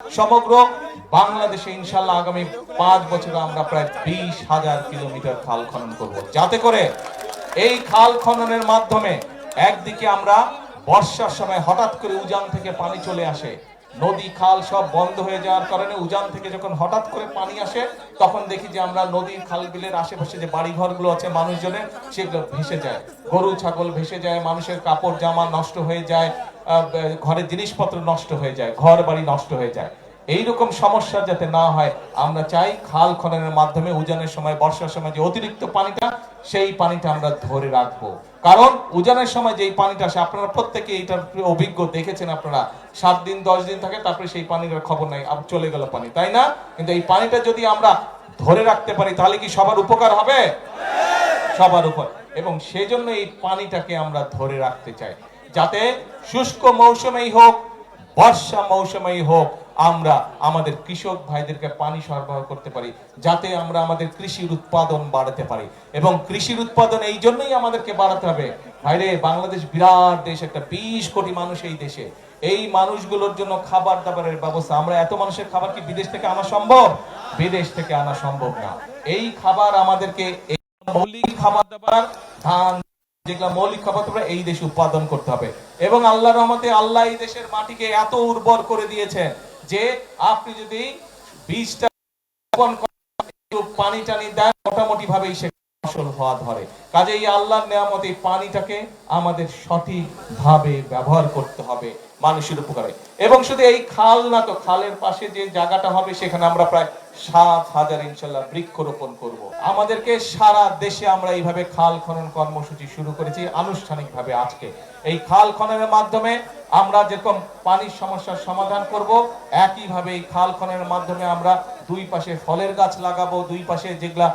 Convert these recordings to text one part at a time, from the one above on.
সমগ্র বাংলাদেশে ইনশাআল্লাহ আগামী 5 বছরে আমরা প্রায় 20,000 কিলোমিটার খাল খনন করব, যাতে করে এই খাল খননের মাধ্যমে একদিকে আমরা বর্ষার সময় হঠাৎ করে উজান থেকে পানি চলে আসে, নদী খাল সব বন্ধ হয়ে যাওয়ার কারণে উজান থেকে যখন হঠাৎ করে পানি আসে তখন দেখি যে আমরা নদীর খাল বিলের আশেপাশে যে বাড়ি ঘরগুলো আছে মানুষজনের, সেগুলো ভেসে যায়, গরু ছাগল ভেসে যায়, মানুষের কাপড় জামা নষ্ট হয়ে যায়, ঘরের জিনিসপত্র নষ্ট হয়ে যায়, ঘর বাড়ি নষ্ট হয়ে যায়। এইরকম সমস্যা যাতে না হয় আমরা চাই খাল খননের মাধ্যমে উজানের সময় বর্ষার সময় যে অতিরিক্ত পানিটা, সেই পানিটা আমরা ধরে রাখবো। কারণ উজানের সময় যেই পানিটা আসে, আপনারা প্রত্যেকে এইটার অভিজ্ঞ, দেখেছেন আপনারা 7 দিন 10 দিন থাকে, তারপরে সেই পানির খবর নাই, চলে গেল পানি, তাই না? কিন্তু এই পানিটা যদি আমরা ধরে রাখতে পারি তাহলে কি সবার উপকার হবে? সবার উপর। এবং সেজন্য এই পানিটাকে আমরা ধরে রাখতে চাই, যাতে শুষ্ক মৌসুমেই হোক বর্ষা মৌসুমেই হোক আমরা আমাদের কৃষক ভাইদেরকে পানি সরবরাহ করতে পারি, যাতে আমরা আমাদের কৃষির উৎপাদন বাড়াতে পারি। এবং কৃষির উৎপাদন এই জন্যই আমাদেরকে বাড়াতে হবে। ভাইরে, বাংলাদেশ বিরাট দেশ, একটা 20 কোটি মানুষ এই দেশে। এই মানুষগুলোর জন্য খাবার দাবারের ব্যবস্থা, আমরা এত মানুষের খাবার কি বিদেশ থেকে আনা সম্ভব? বিদেশ থেকে আনা সম্ভব না। এই খাবার আমাদেরকে, এই মৌলিক খাবার দাবার, ধান, যেগুলা মৌলিক খাবার দাবার এই দেশে উৎপাদন করতে হবে। এবং আল্লাহর রহমতে আল্লাহ এই দেশের মাটিকে এত উর্বর করে দিয়েছেন যে আপনি যদি বীজটা পানি টানি দেন মোটামুটি ভাবেই সে ফসল হওয়া ধরে। কাজেই আল্লাহর নেয়ামত এই পানিটাকে আমাদের সঠিক ভাবে ব্যবহার করতে হবে মানুষের উপকারে। এবং শুধু এই খাল না, তো খালের পাশে যে জায়গাটা হবে সেখানে আমরা প্রায় 7,000 ইনশাআল্লাহ বৃক্ষরোপণ করব। আমাদেরকে সারা দেশে আমরা এইভাবে খাল খনন কর্মসূচি শুরু করেছি আনুষ্ঠানিকভাবে আজকে। এই খাল খননের মাধ্যমে আমরা যেরকম পানির সমস্যার সমাধান করব, একইভাবে এই খাল খননের মাধ্যমে আমরা দুই পাশে ফলের গাছ লাগাবো, দুই পাশে যেগুলা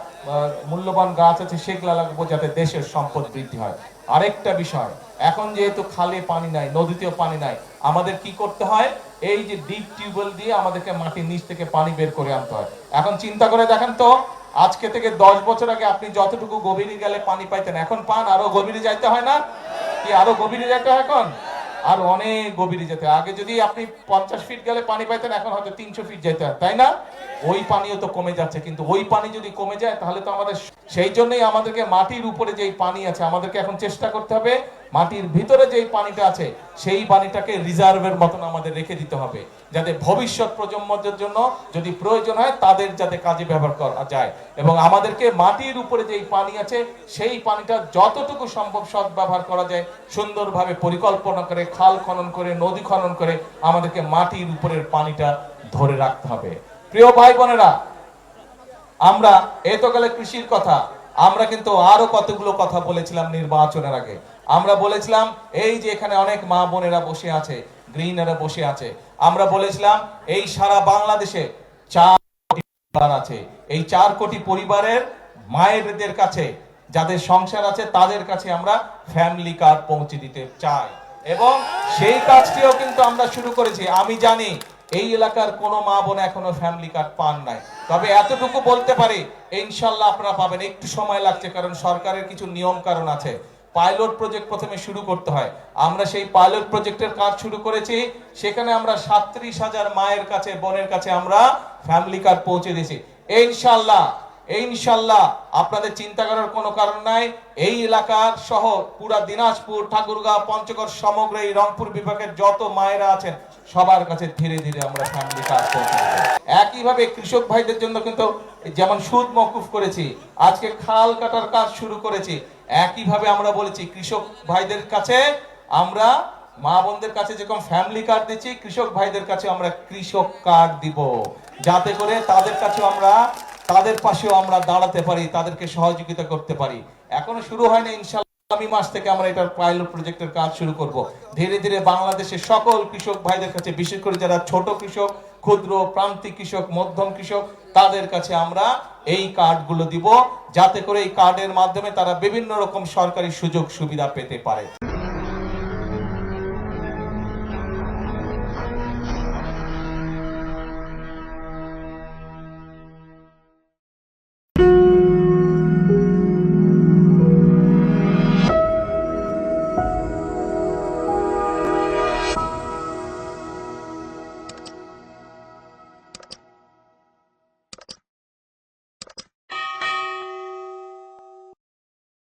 মূল্যবান গাছ আছে সেগুলা লাগাবো, যাতে দেশের সম্পদ বৃদ্ধি হয়। আরেকটা বিষয়, এখন যেহেতু খালে পানি নাই, নদীতেও পানি নাই, আমাদের কি করতে হয়? এই যে ডিপ টিউবওয়েল দিয়ে আমাদেরকে মাটির নিচ থেকে পানি বের করে আনতে হয়। এখন চিন্তা করে দেখেন তো, আজকে থেকে 10 বছর আগে আপনি যতটুকু গভীরে গেলে পানি পাইতেন, এখন পান আরো গভীরে যাইতে হয় না? কি আরো গভীরে যেতে হয়? এখন আর অনেক গভীরে যেতে হয়। আগে যদি আপনি 50 ফিট গেলে পানি পাইতেন, এখন হয়তো 300 ফিট যেতে হয়, তাই না? ওই পানিও তো কমে যাচ্ছে। কিন্তু ওই পানি যদি কমে যায় তাহলে তো আমাদের, সেই জন্যই আমাদেরকে মাটির উপরে যেই পানি আছে আমাদেরকে এখন চেষ্টা করতে হবে মাটির ভিতরে যেই পানিটা আছে সেই পানিটাকে রিজার্ভের মতন আমাদের রেখে দিতে হবে, যাতে ভবিষ্যৎ প্রজন্মদের জন্য যদি প্রয়োজন হয় তাদের যাতে কাজে ব্যবহার করা যায়। এবং আমাদেরকে মাটির উপরে যেই পানি আছে সেই পানিটা যতটুকু সম্ভব সৎ ব্যবহার করা যায় সুন্দরভাবে পরিকল্পনা করে, খাল খনন করে, নদী খনন করে আমাদেরকে মাটির উপরের পানিটা ধরে রাখতে হবে। প্রিয় ভাই বোনেরা, আমরা এত গেলে কৃষির কথা, আমরা কিন্তু আরো কতগুলো কথা বলেছিলাম নির্বাচনের আগে। আমরা বলেছিলাম এই যে এখানে অনেক মা বোনেরা বসে আছে, গৃহিণীরা বসে আছে, আমরা বলেছিলাম এই সারা বাংলাদেশে 4 কোটি পরিবার আছে। এই 4 কোটি পরিবারের মায়েদের কাছে, যাদের সংসার আছে তাদের কাছে আমরা ফ্যামিলি কার্ড পৌঁছে দিতে চাই। এবং সেই কাজটিও কিন্তু আমরা শুরু করেছি। আমি জানি এই এলাকার কোনো মা বোন এখনো ফ্যামিলি কার্ড পান নাই, তবে এতটুকু বলতে পারি ইনশাআল্লাহ আপনারা পাবেন। একটু সময় লাগছে, কারণ সরকারের কিছু নিয়ম কারণ আছে। পাইলট প্রজেক্ট প্রথমে শুরু করতে হয়। আমরা সেই পাইলট প্রজেক্টের কাজ শুরু করেছি। সেখানে আমরা 37,000 মায়ের কাছে, বোনের কাছে আমরা ফ্যামিলি কার্ড পৌঁছে দিয়েছি। ইনশাআল্লাহ আপনাদের চিন্তা করার কোনো কারণ নাই। এই এলাকার সহ পুরা দিনাজপুর, ঠাকুরগাঁও, পঞ্চগড়, সমগ্র এই রংপুর বিভাগের যত মায়েরা আছেন সবার কাছে ধীরে ধীরে আমরা ফ্যামিলি কার্ড পৌঁছে দেব। একইভাবে কৃষক ভাইদের জন্য কিন্তু যেমন সুদ মওকুফ করেছি, আজকে খাল কাটার কাজ শুরু করেছি। একইভাবে আমরা বলেছি কৃষক ভাইদের কাছে আমরা, মা বোনদের কাছে যেরকম ফ্যামিলি কার্ড দিচ্ছি, কৃষক ভাইদের কাছে আমরা কৃষক কার্ড দিব, যাতে করে তাদের কাছে আমরা, তাদের পাশেও আমরা দাঁড়াতে পারি, তাদেরকে সহযোগিতা করতে পারি। এখনো শুরু হয়নি, ইনশাআল্লাহ আগামী মাস থেকে আমরা এটার পাইলট প্রজেক্টের কাজ শুরু করব। ধীরে ধীরে বাংলাদেশের সকল কৃষক ভাইদের কাছে, বিশেষ করে যারা ছোট কৃষক, ক্ষুদ্র প্রান্তিক কৃষক, মধ্যম কৃষক, তাদের কাছে আমরা এই কার্ডগুলো দিব, যাতে করে এই কার্ডের মাধ্যমে তারা বিভিন্ন রকম সরকারি সুযোগ সুবিধা পেতে পারে।